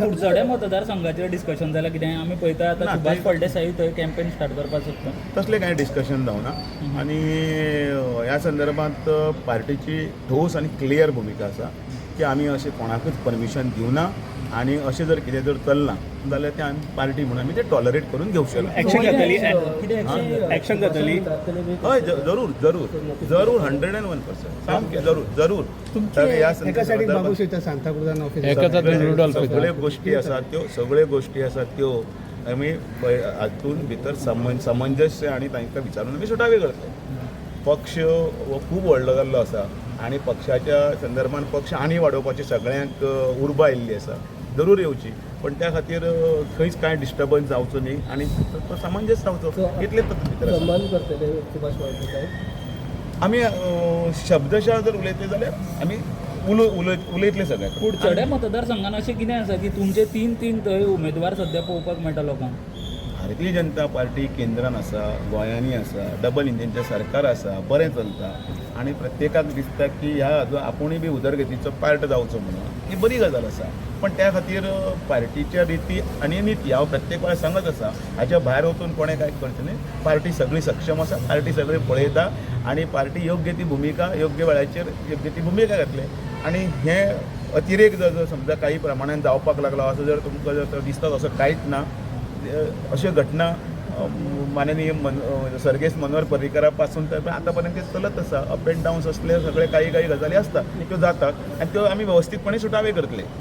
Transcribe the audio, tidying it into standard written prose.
कुडचड्या मतदारसंघाचेर discussion जाल्यार कितें आमी पळयता आतां सुभाष फळदेसाय थंय कॅम्पेन स्टार्ट करपाक सोदता. तसले कांय डिस्कशन जावना आनी ह्या संदर्भांत पार्टीची ठोस आनी क्लियर भुमिका आसा की आमी अशें कोणाकूच परमिशन दिवना आनी अशें जर कितें जर चलना जाल्यार तें आमी पार्टी म्हणून आमी तें टॉलरेट करून घेवंक शकना. एक्शन जातली एक्शन जातली हय जरूर जरूर जरूर 101% सामकें जरूर जरूर ह्या बाबू शेता सांताक्रुजान ऑफिस सगळ्यो गोश्टी आसात त्यो आमी हातून भितर समंजस्य आनी तांकां विचारून आमी सुटावे करतले. पक्ष हो खूब व्हडलो जाल्लो आसा आनी पक्षाच्या संदर्भान पक्ष आनी वाडोवपाची सगळ्यांक उर्बा आयिल्ली आसा. जरूर येवची पण त्या खातीर खंयच कांय डिस्टर्बन्स जावचो न्ही आनी तो समंजस रावचो इतलेच भितर आमी शब्दशा जर उलयतले जाल्यार आमी उलयतले सगळ्याक. कुडचड्या मतदारसंघान अशें कितें आसा की तुमचे तीन थंय उमेदवार सध्या पळोवपाक मेळटा लोकांक? भारतीय जनता पार्टी केंद्रान आसा, गोंयांनी आसा, डबल इंजिनचें सरकार आसा, बरें चलता आनी प्रत्येकाक दिसता की ह्या आपुणूय बी उदरगतीचो पार्ट जावचो म्हणून ही बरी गजाल आसा. पण त्या खातीर पार्टीच्या रिती आनी निती हांव प्रत्येक वेळार सांगत आसा हाच्या भायर वचून कोणें कांय करचें न्ही. पार्टी सगळी सक्षम आसा, पार्टी सगळी पळयता आनी पार्टी योग्य ती भुमिका योग्य वेळाचेर योग्य ती भुमिका घेतले. आनी हें अतिरेक जर समजा काही प्रमाणान जावपाक लागलो असो जर तुमकां जर दिसता असो कांयच ना. अश्यो घटना माननीय सर्गेस्त मनोहर पर्रीकरा पासून तर आतां पर्यंत चलत आसा. अप एंड डावन्स असले सगळे काही गजाली आसता त्यो जातात आनी त्यो आमी वेवस्थीतपणे सुटावे करतले.